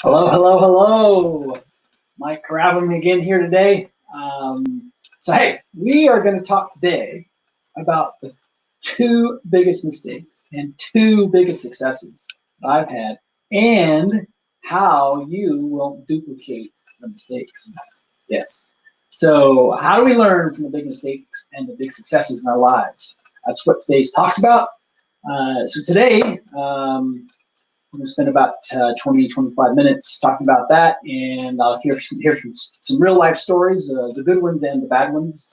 Hello, hello, hello. Mike Carabin again here today. Hey, we are going to talk today about the two biggest mistakes and two biggest successes that I've had, and how you won't duplicate the mistakes. Yes. So, how do we learn from the big mistakes and the big successes in our lives? That's what today's talks about. So today, we're going to spend about 20, 25 minutes talking about that, and I'll hear from some real life stories, the good ones and the bad ones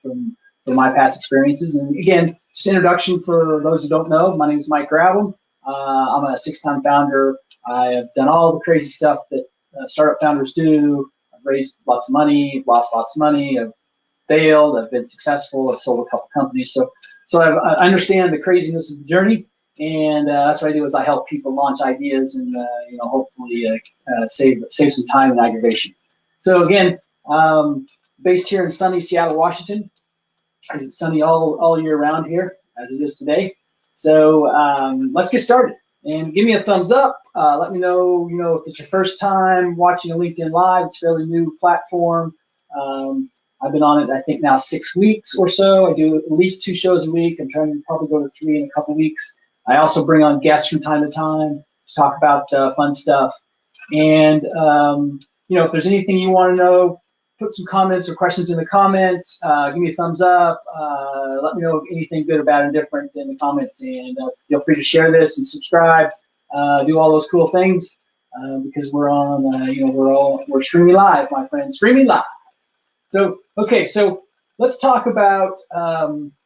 from my past experiences. And again, just introduction for those who don't know, my name is Mike Gravel. I'm a six-time founder. I have done all the crazy stuff that startup founders do. I've raised lots of money, lost lots of money, I've failed, I've been successful, I've sold a couple companies. So I understand the craziness of the journey, and that's what I do is I help people launch ideas and hopefully save some time and aggravation. So again, based here in sunny Seattle, Washington. Is it sunny all year round here as it is today? So let's get started. And give me a thumbs up. Let me know, if it's your first time watching a LinkedIn Live. It's a fairly new platform. I've been on it, I think, now 6 weeks or so. I do at least 2 shows a week. I'm trying to probably go to 3 in a couple weeks. I also bring on guests from time to time to talk about fun stuff. And, if there's anything you want to know, put some comments or questions in the comments. Give me a thumbs up. Let me know if anything good or bad or different in the comments. And feel free to share this and subscribe. Do all those cool things because we're on, we're streaming live, my friends, streaming live. So, okay, so let's talk about,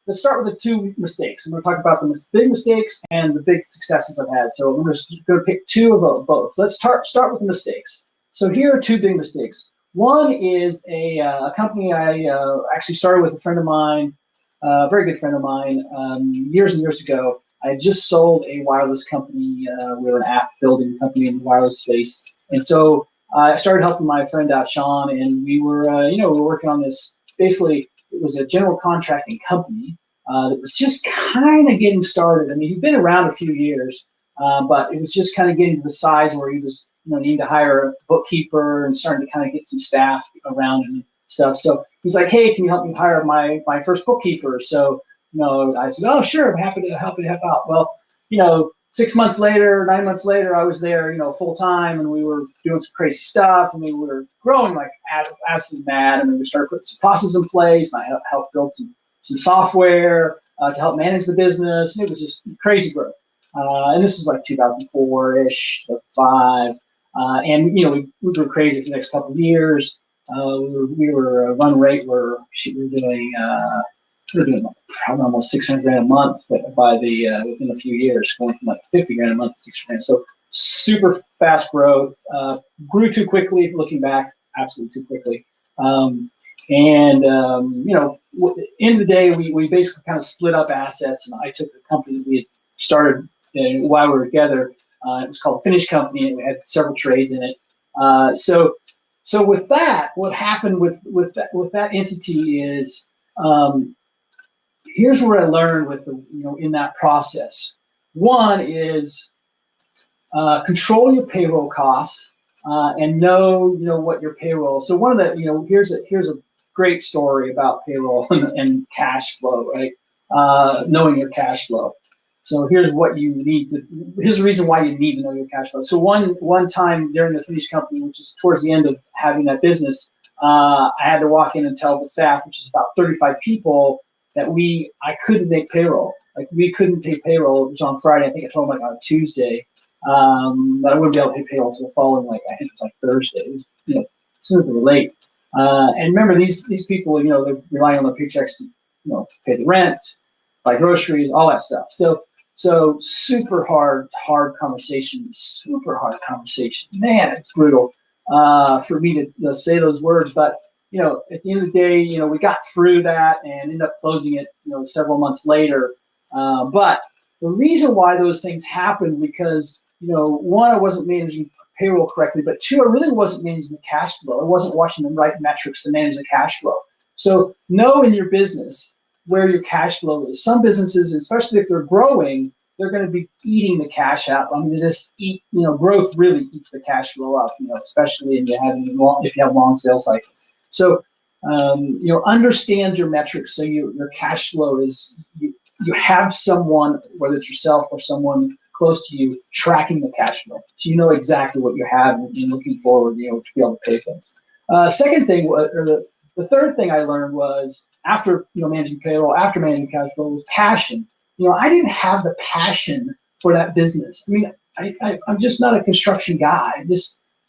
let's start with the two mistakes. I'm going to talk about the big mistakes and the big successes I've had. So I'm just going to pick two of both. Let's start with the mistakes. So here are two big mistakes. One is a company I actually started with a friend of mine, a very good friend of mine, years and years ago. I had just sold a wireless company. We were an app building company in the wireless space. And so I started helping my friend out, Sean, and we were, we were working on this. Basically, it was a general contracting company that was just kind of getting started. I mean, he'd been around a few years, but it was just kind of getting to the size where he was, needing to hire a bookkeeper and starting to kind of get some staff around and stuff. So he's like, "Hey, can you help me hire my first bookkeeper?" So, I said, "Oh, sure, I'm happy to help out." Well, 6 months later, 9 months later, I was there, full time, and we were doing some crazy stuff, and we were growing like absolutely mad. And we started putting some processes in place, and I helped build some software to help manage the business, and it was just crazy growth. And this was like 2004-ish, 2005. And we grew crazy for the next couple of years. We were a run rate where we were doing probably almost 600 grand a month by the within a few years, going from like 50 grand a month to 600 grand. So super fast growth. Grew too quickly. Looking back, absolutely too quickly. End of the day, we basically kind of split up assets, and I took the company we had started while we were together. It was called Finish Company, and we had several trades in it. So with that, what happened with that entity is here's what I learned with in that process. One is control your payroll costs and know what your payroll. So one of the here's a great story about payroll and cash flow, right? Knowing your cash flow. So here's what you need to. Here's the reason why you need to know your cash flow. So one time during the Finish Company, which is towards the end of having that business, I had to walk in and tell the staff, which is about 35 people, that I couldn't make payroll. Like we couldn't pay payroll. It was on Friday. I think I told them like on Tuesday that I wouldn't be able to pay payroll until the following, I think it was like Thursday. It was super late. And remember, these people, they're relying on their paychecks to pay the rent, buy groceries, all that stuff. So super hard conversation. Man, it's brutal for me to say those words. But at the end of the day, we got through that and ended up closing it, several months later. But the reason why those things happened because one, I wasn't managing payroll correctly, but two, I really wasn't managing the cash flow. I wasn't watching the right metrics to manage the cash flow. So know in your business where your cash flow is. Some businesses, especially if they're growing, they're going to be eating the cash out. I mean, just eat, growth really eats the cash flow up, especially if you have long sales cycles. So, understand your metrics. So your cash flow is, you have someone, whether it's yourself or someone close to you, tracking the cash flow. So you know exactly what you have and looking forward, to be able to pay things. Second thing, the third thing I learned was after, managing payroll, after managing cash flow, was passion. I didn't have the passion for that business. I mean, I'm just not a construction guy.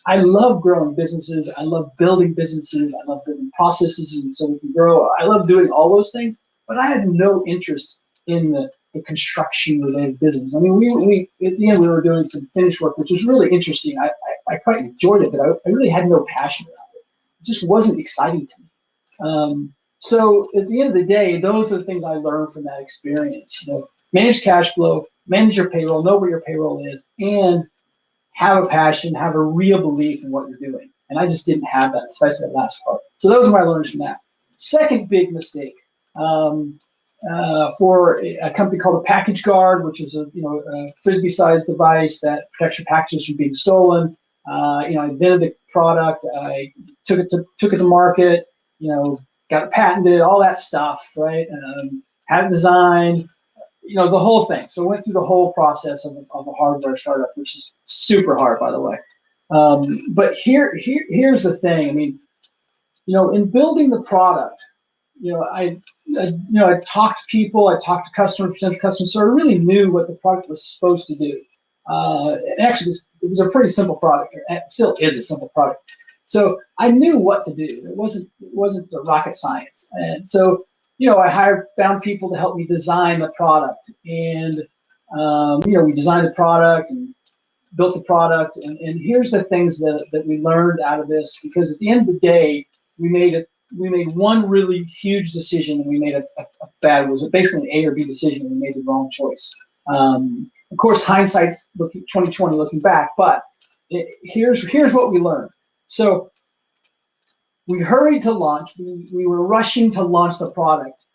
I love growing businesses. I love building businesses. I love building processes and so we can grow. I love doing all those things, but I had no interest in the construction related business. I mean, we at the end we were doing some finish work, which was really interesting. I quite enjoyed it, but I really had no passion around it. It just wasn't exciting to me. So at the end of the day, those are the things I learned from that experience. Manage cash flow, manage your payroll, know where your payroll is, and have a passion, have a real belief in what you're doing. And I just didn't have that, especially that last part. So those are my learnings from that. Second big mistake, for a company called a Package Guard, which is a frisbee-sized device that protects your packages from being stolen. I invented the product. I took it to market. Got it patented, all that stuff, right? Had it designed, the whole thing. So I went through the whole process of a hardware startup, which is super hard, by the way. But here's the thing. I mean, in building the product, I talked to people, I talked to customers, potential customers, so I really knew what the product was supposed to do. And actually, it was a pretty simple product. It still is a simple product. So I knew what to do. It wasn't rocket science. And so, I found people to help me design the product. And, we designed the product and built the product. And here's the things that we learned out of this, because at the end of the day, we made one really huge decision, and we made a bad, it was basically an A or B decision, and we made the wrong choice. Of course, hindsight's 2020 looking back, but here's what we learned. So we hurried to launch. We were rushing to launch the product,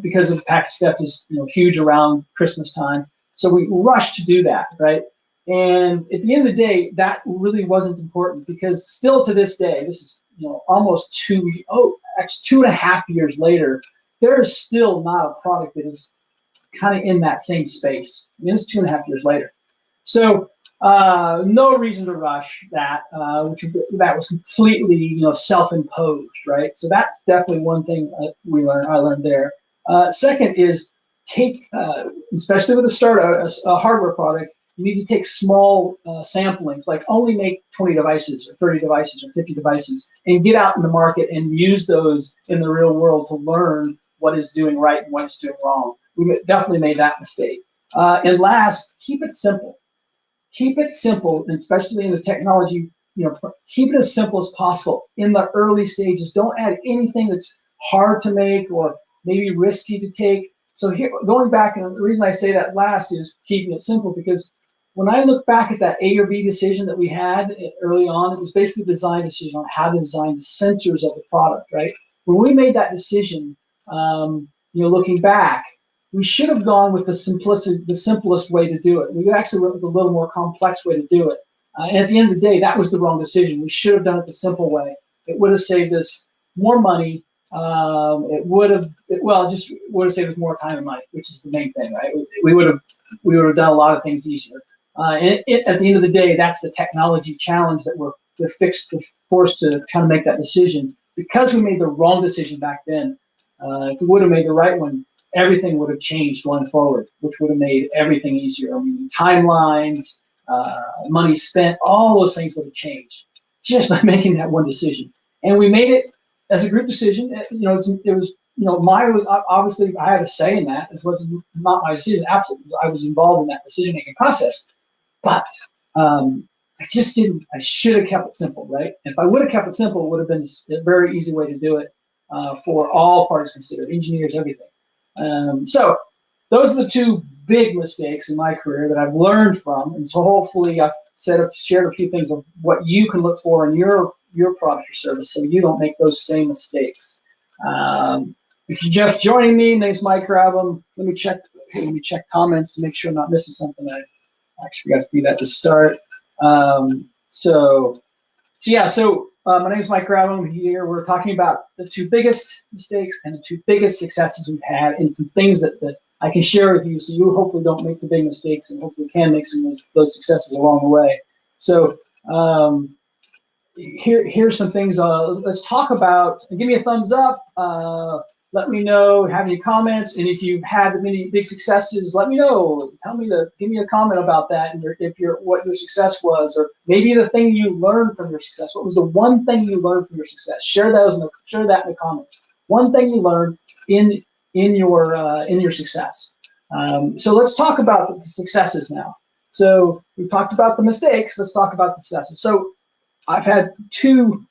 because of package theft is huge around Christmas time. So we rushed to do that, right? And at the end of the day, that really wasn't important, because still to this day, this is almost 2.5 years later, there is still not a product that is kind of in that same space. I mean, it's 2.5 years later. So no reason to rush that, that was completely self-imposed, right? So that's definitely one thing I learned there. Second is especially with a hardware product, you need to take small samplings, like only make 20 devices or 30 devices or 50 devices, and get out in the market and use those in the real world to learn what is doing right and what is doing wrong. We definitely made that mistake. And last, keep it simple. Keep it simple, and especially in the technology, keep it as simple as possible in the early stages. Don't add anything that's hard to make or maybe risky to take. So here, going back, and the reason I say that last is keeping it simple, because when I look back at that A or B decision that we had early on, it was basically a design decision on how to design the sensors of the product, right? When we made that decision, looking back, we should have gone with the simplest way to do it. We actually went with a little more complex way to do it. And at the end of the day, that was the wrong decision. We should have done it the simple way. It would have saved us more money. It would have saved us more time and money, which is the main thing, right? We would have done a lot of things easier. And at the end of the day, that's the technology challenge that we're forced to kind of make that decision, because we made the wrong decision back then. If we would have made the right one, everything would have changed going forward, which would have made everything easier. I mean, timelines, money spent, all those things would have changed just by making that one decision. And we made it as a group decision. It was obviously I had a say in that. It wasn't not my decision. Absolutely, I was involved in that decision-making process. But I just didn't. I should have kept it simple, right? If I would have kept it simple, it would have been a very easy way to do it for all parties considered, engineers, everything. So those are the two big mistakes in my career that I've learned from, and so hopefully I've shared a few things of what you can look for in your product or service, so you don't make those same mistakes. If you're just joining me, my name's Mike Grabham. Let me check let me check comments to make sure I'm not missing something. I actually forgot to do that to start. My name is Mike Grabham here. We're talking about the two biggest mistakes and the two biggest successes we've had, and some things that I can share with you, so you hopefully don't make the big mistakes and hopefully can make some of those successes along the way. So here's some things. Let's talk about. Give me a thumbs up. Let me know. Have any comments? And if you've had many big successes, let me know. Give me a comment about that, and what your success was, or maybe the thing you learned from your success. What was the one thing you learned from your success? Share that in the comments. One thing you learned in your success. So let's talk about the successes now. So we've talked about the mistakes. Let's talk about the successes. So I've had two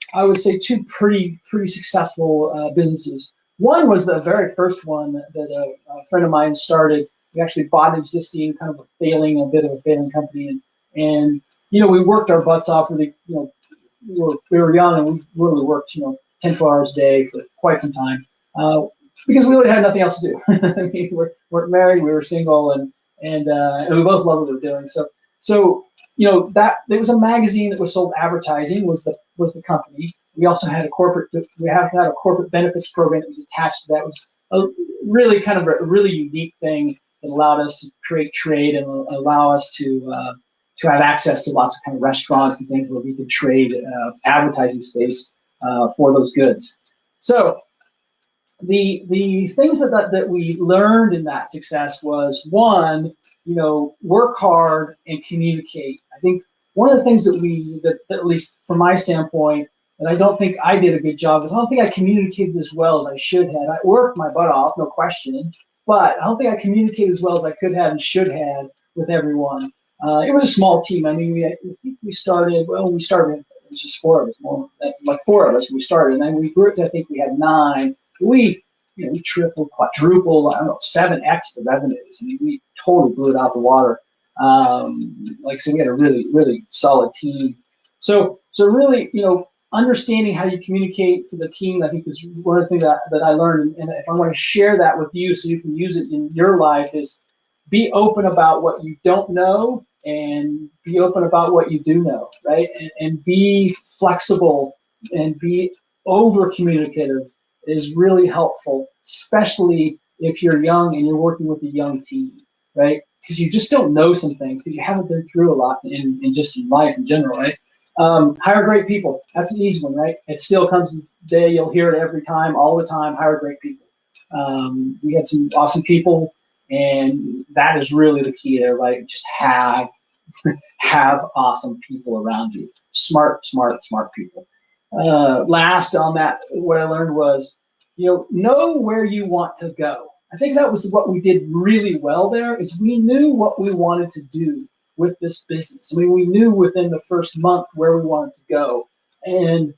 pretty successful businesses. One was the very first one that a friend of mine started. We actually bought an existing kind of a bit of a failing company, and we worked our butts off. Really, we were young, and we really worked 10, 12 hours a day for quite some time because we really had nothing else to do. I mean, we weren't married, we were single, and we both loved what we were doing. So that there was a magazine that was sold advertising was the company. We also had a corporate benefits program that was attached to that. It was a really unique thing that allowed us to create trade and allow us to have access to lots of kind of restaurants and things where we could trade advertising space for those goods. So the things that we learned in that success was, one, work hard and communicate. I think one of the things that at least from my standpoint, that I don't think I did a good job is I don't think I communicated as well as I should have. I worked my butt off, no question, but I don't think I communicated as well as I could have and should have with everyone. It was a small team. I mean, we started, it was just four of us, that's like four of us. We started, and then we grew to, I think we had 9. We tripled, quadrupled, 7x the revenues. I mean, we totally blew it out the water. Like I said, we had a really, really solid team. So really, understanding how you communicate for the team, I think is one of the things that I learned. And if I want to share that with you so you can use it in your life, is be open about what you don't know and be open about what you do know, right? And be flexible and be over communicative is really helpful, especially if you're young and you're working with a young team, right? Because you just don't know some things because you haven't been through a lot in just in life in general, right? Hire great people. That's an easy one, right? It still comes to day. You'll hear it every time, all the time. Hire great people. We had some awesome people, and that is really the key there, right? Just have awesome people around you. Smart people. Last on that, what I learned was, know where you want to go. I think that was what we did really well there, is we knew what we wanted to do with this business. I mean, we knew within the first month where we wanted to go. And,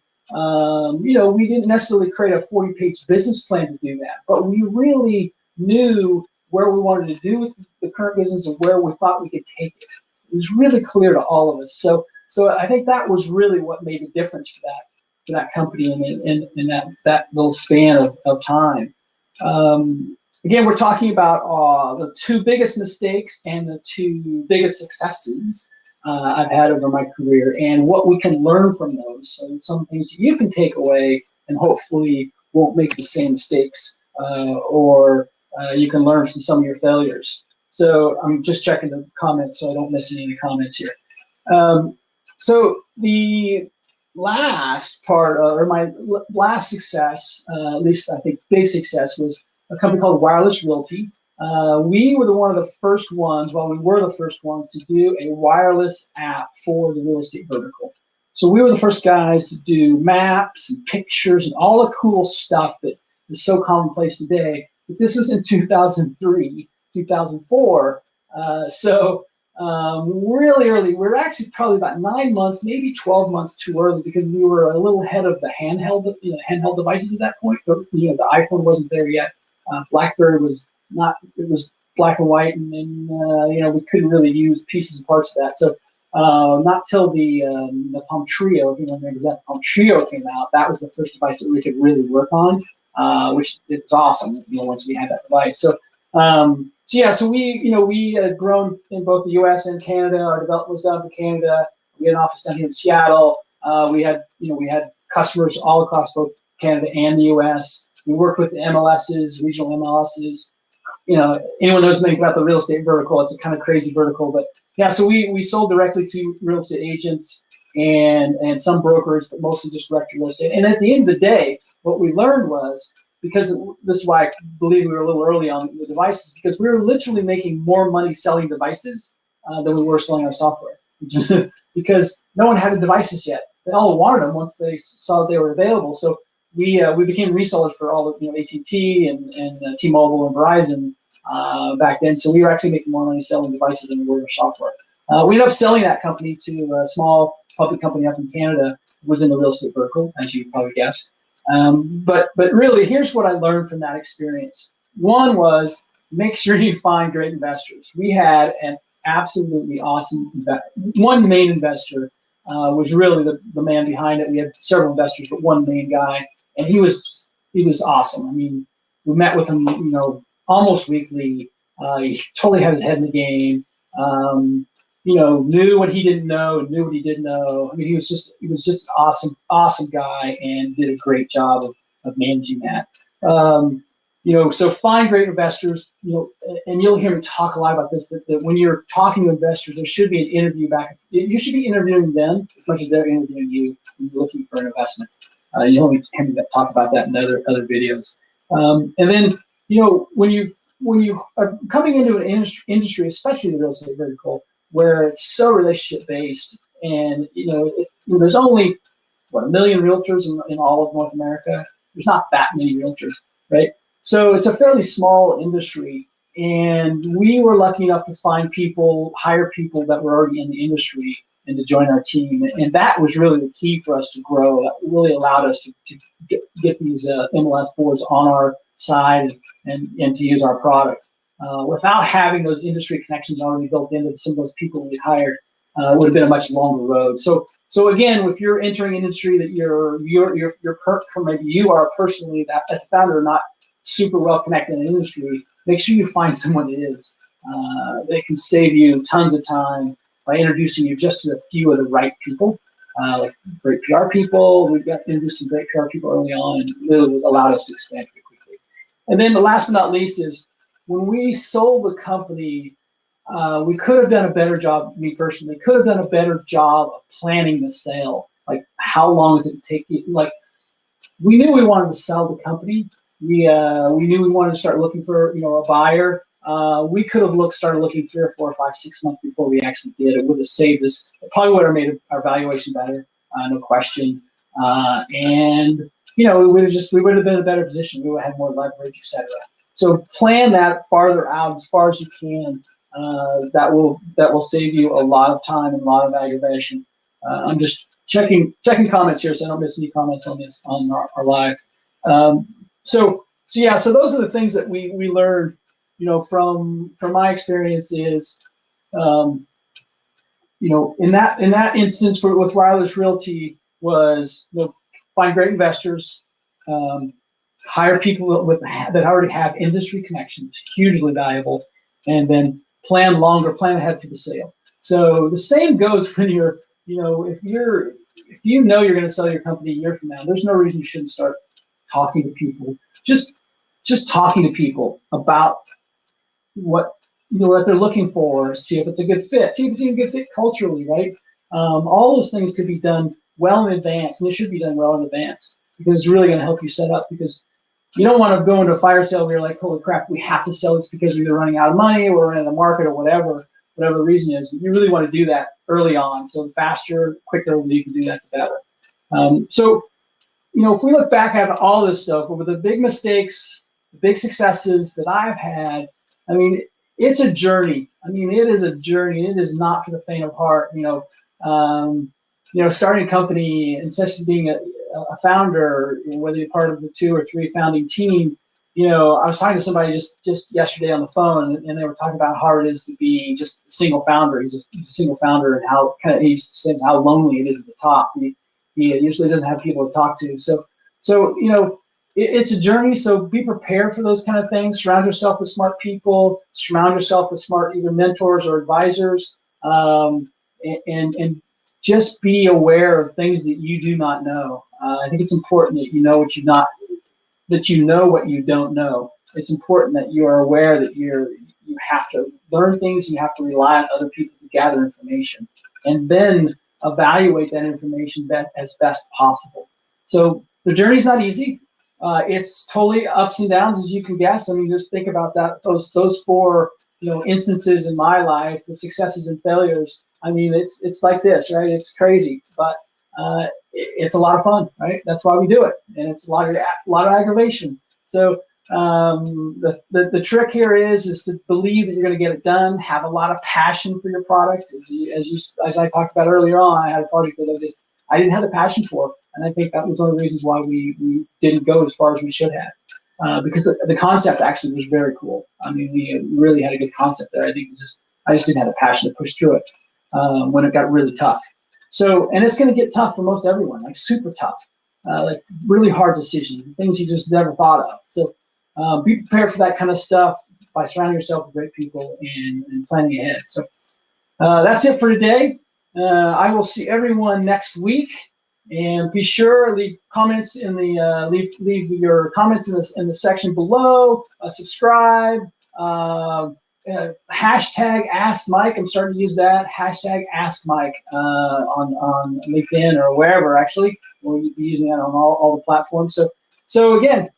we didn't necessarily create a 40-page business plan to do that, but we really knew where we wanted to do with the current business and where we thought we could take it. It was really clear to all of us. So I think that was really what made a difference for that company in that little span of time. Again, we're talking about the two biggest mistakes and the two biggest successes I've had over my career, and what we can learn from those. So some things that you can take away and hopefully won't make the same mistakes, or you can learn from some of your failures. So I'm just checking the comments so I don't miss any of the comments here. So the last part, or my last success, at least I think big success, was a company called Wireless Realty. We were one of the first ones, to do a wireless app for the real estate vertical. So we were the first guys to do maps and pictures and all the cool stuff that is so commonplace today. But this was in 2003, 2004. Really early. We were actually probably about 9 months, maybe 12 months too early, because we were a little ahead of the handheld devices at that point. But the iPhone wasn't there yet. BlackBerry was not. It was black and white, and we couldn't really use pieces and parts of that. So not till the Palm Trio, if you remember that, Palm Trio came out. That was the first device that we could really work on, which it was awesome. Once we had that device. So yeah, so we had grown in both the U.S. and Canada. Our development was down in Canada. We had an office down here in Seattle. We had customers all across both Canada and the U.S. We worked with MLSs, regional MLSs. Anyone knows anything about the real estate vertical, it's a kind of crazy vertical. But yeah, so we sold directly to real estate agents and some brokers, but mostly just direct to real estate. And at the end of the day, what we learned was, because this is why I believe we were a little early on the devices, because we were literally making more money selling devices than we were selling our software, because no one had the devices yet. They all wanted them once they saw they were available. So we became resellers for all of AT&T and T-Mobile and Verizon back then. So we were actually making more money selling devices than we were software. We ended up selling that company to a small public company up in Canada. It was in the real estate vertical, as you probably guessed. But really, here's what I learned from that experience. One was, make sure you find great investors. We had an absolutely awesome one main investor. Was really the man behind it. We had several investors, but one main guy, and he was awesome. I mean, we met with him, almost weekly. He totally had his head in the game. Knew what he didn't know, knew what he didn't know. I mean, he was just an awesome guy, and did a great job of managing that. So find great investors, and you'll hear me talk a lot about this, that when you're talking to investors, there should be an interview back. You should be interviewing them as much as they're interviewing you when you're looking for an investment. You'll hear me talk about that in other videos. And then, when you are coming into an industry, especially the real estate vertical, where it's so relationship based, and there's only 1 million realtors in all of North America. There's not that many realtors, right? So it's a fairly small industry, and we were lucky enough to hire people that were already in the industry and to join our team. And that was really the key for us to grow. That really allowed us to get these MLS boards on our side and to use our product. Without having those industry connections already built into some of those people we hired, it would have been a much longer road. So again, if you're entering an industry that you're maybe you are personally, that as a founder, not super well connected in the industry, make sure you find someone that is. They can save you tons of time by introducing you just to a few of the right people, like great PR people. We got introduced some great PR people early on, and really allowed us to expand pretty quickly. And then the last but not least is, when we sold the company, we could have done a better job, me personally, could have done a better job of planning the sale. Like, how long does it take you? Like, we knew we wanted to sell the company. We knew we wanted to start looking for a buyer. We could have started looking 3 or 4 or 5, 6 months before we actually did. It would have saved us. It probably would have made our valuation better, no question. And we would have been in a better position. We would have had more leverage, etc. So plan that farther out as far as you can. That will save you a lot of time and a lot of aggravation. I'm just checking comments here, so I don't miss any comments on our live. So those are the things that we learned, from my experience is, in that instance with Wireless Realty was, find great investors, hire people that already have industry connections, hugely valuable, and then plan ahead for the sale. So the same goes when you're, if you're going to sell your company a year from now, there's no reason you shouldn't start talking to people. Just talking to people about what they're looking for, see if it's a good fit, see if it's a good fit culturally, right? All those things could be done well in advance, and they should be done well in advance, because it's really going to help you set up. Because you don't want to go into a fire sale where you're like, holy crap, we have to sell this because we're either running out of money or we're in the market or whatever the reason is. But you really want to do that early on. So the faster, quicker you can do that, the better. So if we look back at all this stuff, over the big mistakes, the big successes that I've had, I mean, it's a journey. I mean, it is a journey. It is not for the faint of heart. Starting a company, and especially being a founder, whether you're part of the 2 or 3 founding team. I was talking to somebody just yesterday on the phone, and they were talking about how hard it is to be just a single founder. He's a single founder, and how he says how lonely it is at the top. He usually doesn't have people to talk to. So it's a journey, so be prepared for those kind of things. Surround yourself with smart people. Surround yourself with smart either mentors or advisors, and just be aware of things that you do not know. I think it's important that you know what you don't know. It's important that you are aware that you have to learn things. You have to rely on other people to gather information, and then evaluate that information as best possible. So the journey's not easy. It's totally ups and downs, as you can guess. I mean, just think about that. Those four instances in my life, the successes and failures. I mean, it's like this, right? It's crazy, but it's a lot of fun, right? That's why we do it, and it's a lot of aggravation. So the trick here is to believe that you're going to get it done. Have a lot of passion for your product, as I talked about earlier on. I had a project that I didn't have the passion for, and I think that was one of the reasons why we didn't go as far as we should have, because the concept actually was very cool. I mean, we really had a good concept there. I think I just didn't have the passion to push through it when it got really tough. So, and it's going to get tough for most everyone, like super tough, like really hard decisions, things you just never thought of. So be prepared for that kind of stuff by surrounding yourself with great people and planning ahead. So that's it for today. I will see everyone next week, and be sure leave comments in the leave your comments in the section below. Subscribe. Hashtag Ask Mike. I'm starting to use that hashtag Ask Mike on LinkedIn or wherever. Actually, we'll be using that on all the platforms. So again,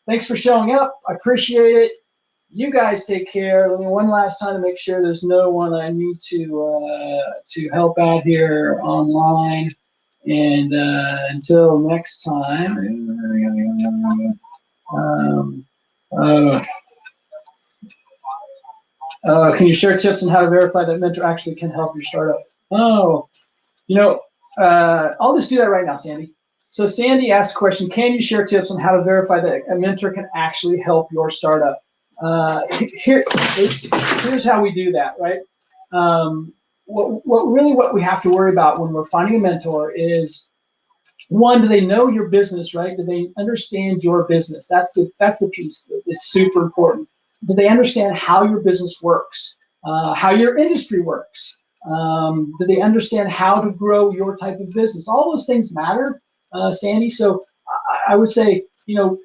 thanks for showing up. I appreciate it. You guys take care. Let me one last time to make sure there's no one I need to help out here online. And until next time. Uh, can you share tips on how to verify that mentor actually can help your startup? Oh, I'll just do that right now, Sandy. So Sandy asked a question: can you share tips on how to verify that a mentor can actually help your startup? Here's how we do that, right? What we have to worry about when we're finding a mentor is, one, do they know your business, right? Do they understand your business? That's the piece that's super important. Do they understand how your business works, how your industry works? Do they understand how to grow your type of business? All those things matter, Sandy. So I would say,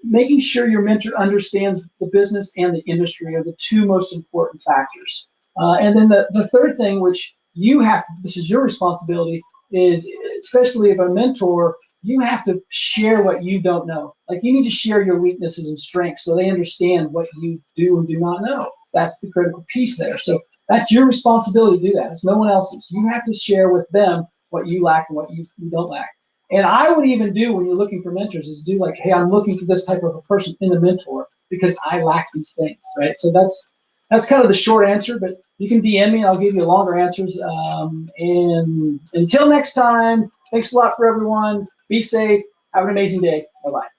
making sure your mentor understands the business and the industry are the two most important factors. And then the third thing, which this is your responsibility, is especially if a mentor, you have to share what you don't know. Like, you need to share your weaknesses and strengths so they understand what you do and do not know. That's the critical piece there. So that's your responsibility to do that. It's no one else's. You have to share with them what you lack and what you don't lack. And I would even do, when you're looking for mentors, is do like, hey, I'm looking for this type of a person in a mentor because I lack these things, right? So that's kind of the short answer, but you can DM me and I'll give you longer answers. And until next time, thanks a lot for everyone. Be safe. Have an amazing day. Bye-bye.